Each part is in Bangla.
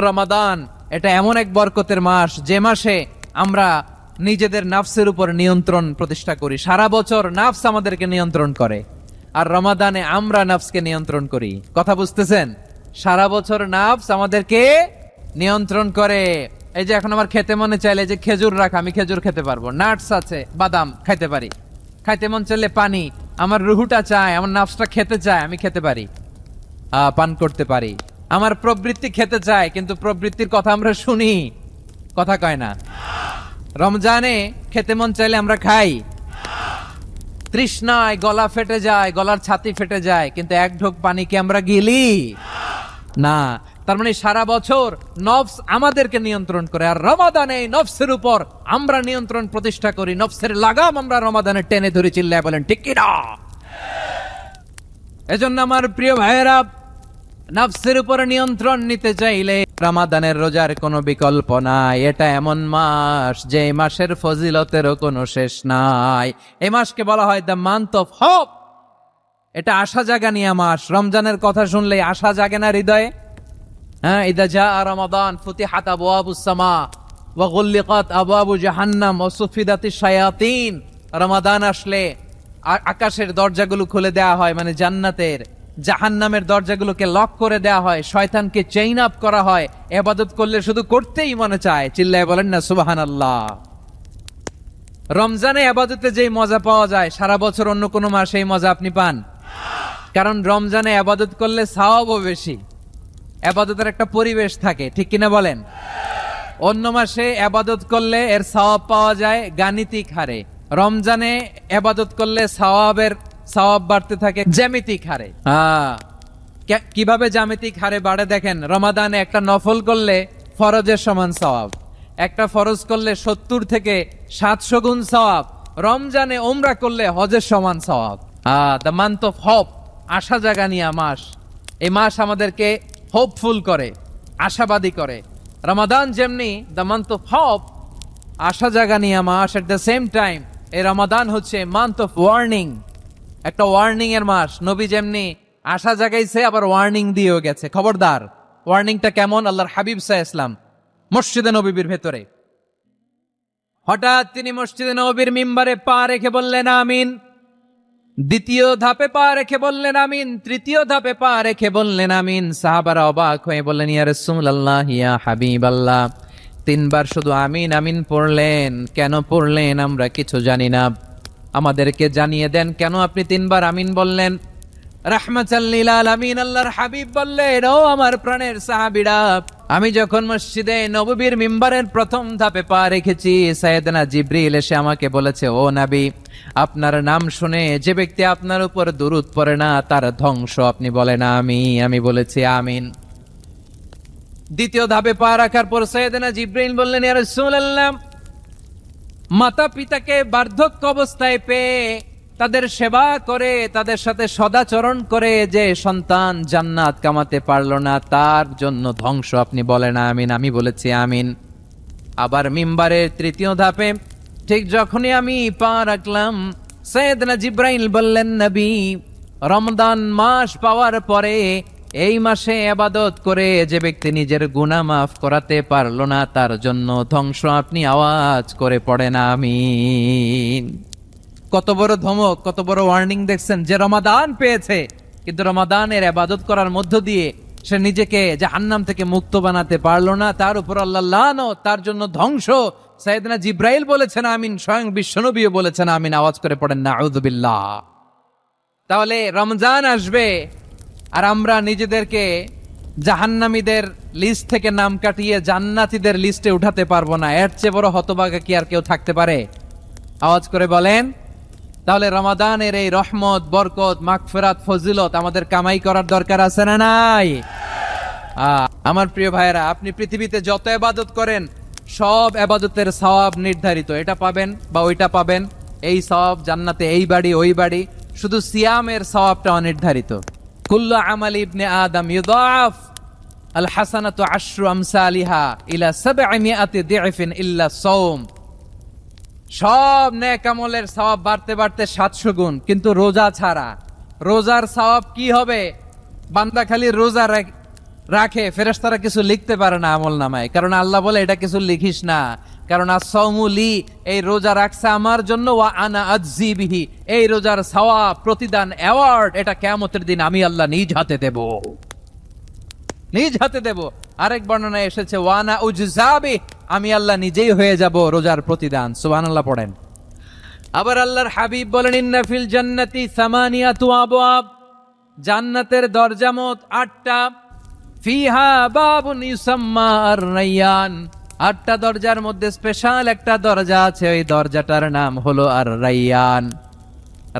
রমাদান এটা এমন এক বরকতের মাস যে মাসে আমরা নিজেদের নাফসের উপর নিয়ন্ত্রণ প্রতিষ্ঠা করি। সারা বছর নাফস আমাদেরকে নিয়ন্ত্রণ করে, আর রমাদানে আমরা নাফসকে নিয়ন্ত্রণ করি। কথা বুঝতেছেন? সারা বছর নাফস আমাদেরকে নিয়ন্ত্রণ করে। এই যে এখন আমার খেতে মনে চাইলে যে খেজুর রাখ, আমি খেজুর খেতে পারবো, নাটস আছে, বাদাম খাইতে পারি। খাইতে মন চাইলে পানি, আমার রুহুটা চায়, আমার নাফসটা খেতে চায়, আমি খেতে পারি, পান করতে পারি। আমার প্রবৃত্তি খেতে চায়, কিন্তু প্রবৃত্তির কথা আমরা শুনি, কথা কয় না। রমজানে খেতে মন চাইলে আমরা খাই, তৃষ্ণায় গলা ফেটে যায়, গলার ছাতি ফেটে যায়, কিন্তু এক ঢোক পানি কি আমরা গিলি না। তার মানে সারা বছর নফস আমাদেরকে নিয়ন্ত্রণ করে, আর রমাদানে নফসের উপর আমরা নিয়ন্ত্রণ প্রতিষ্ঠা করি। নফসের লাগাম আমরা রমাদানে টেনে ধরে, চিল্লায় বলেন ঠিক কি না? এজন্য আমার প্রিয় ভাইয়েরা, নফসের উপর নিয়ন্ত্রণ নিতে চাইলে রমাদানের রোজার কোনো বিকল্প নাই। এটা এমন মাস যে মাসের ফজিলতেরও কোনো শেষ নাই। এই মাসকে বলা হয় দ্য মান্থ অফ হোপ। এটা আশা জাগানিয়া মাস। রমজানের কথা শুনলেই আশা জাগে না হৃদয়ে? হ্যাঁ, ইদা জা রমাদান ফুতিহাত আবওয়াবুস সামা ওয়া গুল্লিকাত আবওয়াবু জাহান্নাম ওয়া সুফিদাতিশ শায়াতিন। রমাদান আসলে আকাশের দরজাগুলো খুলে দেওয়া হয়, মানে জান্নাতের। জাহান্নামের দরজাগুলোকে লক করে দেওয়া হয়, শয়তানকে চেইন আপ করা হয়। ইবাদত করলে শুধু করতেই মনে চায়, চিল্লায় বলেন না সুবহানাল্লাহ। রমজানে ইবাদতে যেই মজা পাওয়া যায়, সারা বছর অন্য কোনো মাসে এই মজা আপনি পান? কারণ রমজানে ইবাদত করলে সওয়াবও বেশি, ইবাদতের একটা পরিবেশ থাকে, ঠিক কিনা বলেন? অন্য মাসে ইবাদত করলে এর সওয়াব পাওয়া যায় গাণিতিক হারে, রমজানে ইবাদত করলে সওয়াব বাড়তে থাকে জ্যামিতিক হারে। কিভাবে জ্যামিতিক হারে বাড়ে দেখেন, রমাদানে একটা নফল করলে ফরজের সমান সওয়াব, একটা ফরজ করলে 70 থেকে 700 গুণ সওয়াব। রমজানে উমরা করলে হজের সমান সওয়াব। দ্য মান্থ অফ হোপ, আশা জাগানিয়া মাস। এই মাস আমাদেরকে হোপফুল করে, আশাবাদী করে। রমাদান যেমনি দ্য মান্থ অফ হোপ, আশা জাগানিয়া মাস, এট দ্য সেম টাইম এই রমাদান হচ্ছে মান্থ অফ ওয়ার্নিং, একটা ওয়ার্নিং এর মাস। নবী যেমনি আশা জাগাইছে, আবার ওয়ার্নিং দিয়েও গেছে, খবরদার। ওয়ার্নিংটা কেমন? আল্লাহর হাবিব সাল্লাল্লাহু আলাইহি ওয়াসাল্লাম মসজিদে নববীর ভেতরে হঠাৎ তিনি মসজিদে নববীর মিম্বারে পা রেখে বললেন আমিন। দ্বিতীয় ধাপে পা রেখে বললেন আমিন, তৃতীয় ধাপে পা রেখে বললেন আমিন। সাহাবারা অবাক হয়ে বললেন ইয়া রাসূলুল্লাহ, ইয়া হাবিবাল্লাহ, 3 বার শুধু আমিন আমিন পড়লেন, কেন পড়লেন আমরা কিছু জানি না, আমাদেরকে জানিয়ে দেন কেন আপনি 3 বার আমিন বললেন। রাহমাতাল লিল আলামিন আল্লাহর হাবিব বললেন, ও আমার প্রাণের সাহাবীরা, আমি যখন মসজিদে নববীর মিম্বারের প্রথম ধাপে পা রেখেছি, সাইয়েদনা জিবরিল এসে আমাকে বলেছে, ও নবী, আপনার নাম শুনে যে ব্যক্তি আপনার উপর দুরূদ পড়ে না তার ধ্বংস আপনি বলেন আমি বলেছি আমিন। দ্বিতীয় ধাপে পা রাখার পর সাইয়েদনা জিবরিল বললেন, ইয়া রাসূলুল্লাহ, মাতা পিতাকে বার্ধক্য অবস্থায় পেয়ে তাদের সেবা করে, তাদের সাথে সদাচরণ করে যে সন্তান জান্নাত কামাতে পারলো না, তার জন্য ধ্বংস আপনি বলেন আমিন। আমি বলেছি আমিন। আবার মিম্বারের তৃতীয় ধাপে ঠিক যখনই আমি পা রাখলাম, সাইয়েদনা জিবরাইল বললেন, নবী, রমজান মাস পাওয়ার পরে এই মাসে ইবাদত করে যে ব্যক্তি নিজের গুনাহ মাফ করাতে পারলো না, তার জন্য ধ্বংস আপনি আওয়াজ করে পড়েন আমিন। কত বড় ধমক, কত বড় ওয়ার্নিং দেখছেন! যে রমাদান পেয়েছে, কিন্তু রমাদানের ইবাদত করার মধ্য দিয়ে সে নিজেকে জাহান্নাম থেকে মুক্ত বানাতে পারলো না, তার উপর আল্লাহ লানত, তার জন্য ধ্বংস। সাইয়েদনা জিবরাইল বলেছেন আমিন, স্বয়ং বিশ্বনবীও বলেছেন আমিন। আওয়াজ করে পড়েন নাউযু বিল্লাহ। তাহলে রমজান আসবে আর আমরা নিজেদেরকে জাহান্নামীদের লিস্ট থেকে নাম কাটিয়ে জান্নাতীদের লিস্টে উঠাতে পারবো না। এর চেয়ে বড় হতভাগা কি আর কেউ থাকতে পারে? আওয়াজ করে বলেন। তাহলে রমাদানের এই রহমত, বরকত, মাগফিরাত, ফজিলত আমাদের কামাই করার দরকার আছে না নাই? আমার প্রিয় ভাইয়েরা, আপনি পৃথিবীতে যত ইবাদত করেন সব ইবাদতের সওয়াব নির্ধারিত। এটা পাবেন বা ওইটা পাবেন, এই সওয়াব জান্নাতে এই বাড়ি ওই বাড়ি। শুধু সিয়ামের সওয়াবটা অনির্ধারিত। কুল্লু আমালি ইবনে আদম ইউদাফ আল হাসানাতু আশরু আমসালিহা ইলা 700 দি'ফিন ইল্লা সাওম। সব নেক আমলের সওয়াব বাড়তে বাড়তে 700 গুণ, কিন্তু রোজা ছাড়া। রোজার সওয়াব কি হবে? বান্দা খালি রোজা রাখে, ফেরেশতারা কিছু লিখতে পারে না আমল নামায়, কারণ আল্লাহ বলে এটা কিছু লিখিস না, কারণ as-সাওমুলি, এই রোজা রাখছে আমার জন্য, ওয়া আনা আজজি বিহি, এই রোজার সওয়াব, প্রতিদান, অ্যাওয়ার্ড এটা কিয়ামতের দিন আমি আল্লাহ নিজ হাতে দেব, নিজ হাতে দেব। আরেক বর্ণনায় এসেছে ওয়ানা উজজাবি, আমি আল্লাহ নিজেই হয়ে যাব রোজার প্রতিদান। সুবহানাল্লাহ পড়েন। আবার আল্লাহর হাবিব বলেন ইন্না ফিল জান্নাতি সামানিয়াতু আবওয়াব, জান্নাতের দরজা মোট 8টা, ফিহা বাবুন ইউসাম্মা আর-রায়্যান, 8টা দরজার মধ্যে স্পেশাল একটা দরজা আছে, ওই দরজাটার নাম হলো আর-রায়্যান।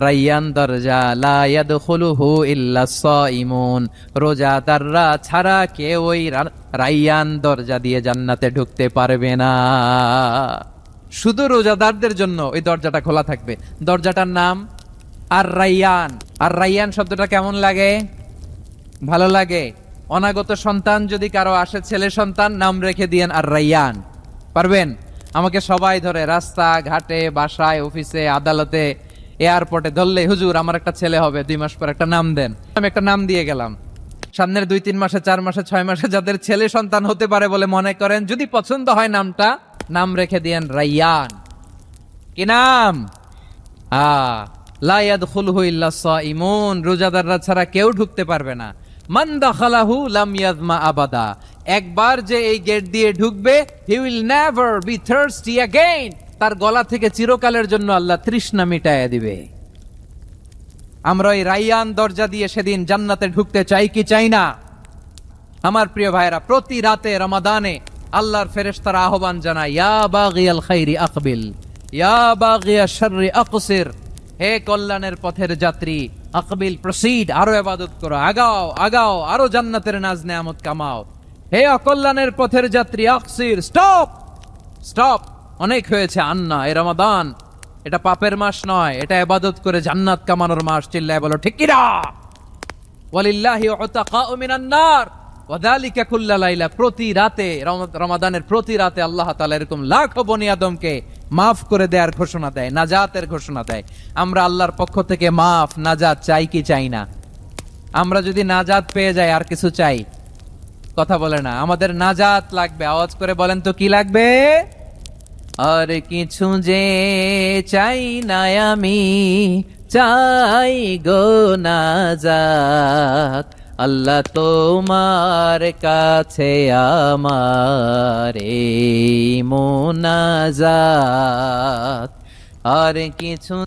রায়্যান দরজা, লা ইয়াদখুলুহু ইল্লা সাইমুন, রোজাদাররা ছাড়া কেউ ওই রায়্যান দরজা দিয়ে জান্নাতে ঢুকতে পারবে না, শুধু রোজাদারদের জন্য ওই দরজাটা খোলা থাকবে। দরজাটার নাম আর-রায়্যান। আর-রায়্যান শব্দটা কেমন লাগে? ভালো লাগে। অনাগত সন্তান যদি কারো আসে, ছেলে সন্তান, নাম রেখে দিয়েন আর-রায়্যান। পারবেন? আমাকে সবাই ধরে রাস্তা ঘাটে, বাসায়, অফিসে, আদালতে, এয়ারপোর্টে ধরলে, হুজুর আমার একটা ছেলে হবে 2 মাস পর, একটা নাম দেন। আমি একটা নাম দিয়ে গেলাম। সামনের 2-3 মাসে, 4 মাসে, 6 মাসে যাদের ছেলে সন্তান হতে পারে বলে মনে করেন, যদি পছন্দ হয় নামটা, নাম রেখে দিয়েন রায়্যান। কি নাম? লা ইয়াদখুলুহু ইল্লা সাইমুন, রোজাদাররা ছাড়া কেউ ঢুকতে পারবে না। মান দাখালাহু লাম ইয়াজমা আবাদা, একবার যে এই গেট দিয়ে ঢুকবে, he will never be thirsty again, তার গলা থেকে চিরকালের জন্য আল্লাহ তৃষ্ণা মিটায়া দিবে। আমরা এই রায়্যান দরজা দিয়ে সেদিন জান্নাতে ঢুকতে চাই কি চাই না? আমার প্রিয় ভাইরা, প্রতি রাতে রমাদানে আল্লাহর ফেরেশতারা আহ্বান জানায়, ইয়া বাগিয়াল খাইরি আকবিল, ইয়া বাগিয়াশ শাররি আকসির, হে কল্যাণের পথের যাত্রী, আকবিল প্রসিড, আরো ইবাদত করো, আগাও আগাও, আরো জান্নাতের নাজ নেয়ামত কামাও। হে অকল্যাণের পথের যাত্রী, আকসির, স্টপ স্টপ, অনেক হয়েছে। আন্না, এ রমাদান এটা পাপের মাস নয়, এটা ইবাদত করে জান্নাত কামানোর মাস। চিল্লায় বলো ঠিক কি না? ওয়ালিল্লাহি উতাকাউ মিনান নার ওয়া যালিকা কুল্লা লাইলা, প্রতি রাতে, রমাদানের প্রতি রাতে আল্লাহ তাআলা এরকম লাখো বনি আদমকে মাফ করে দেওয়ার ঘোষণা দেয়, নাজাতের ঘোষণা দেয়। আমরা আল্লাহর পক্ষ থেকে মাফ, নাজাত চাই কি চাই না? আমরা যদি নাজাত পেয়ে যাই আর কিছু চাই? কথা বলে না। আমাদের নাজাত লাগবে, আওয়াজ করে বলেন তো কি লাগবে? আর কিছু যে চাই না আমি, চাই গো নাজাত, আল্লাহ তোমার কাছে আমার এই মোনাজাত। আর কিছু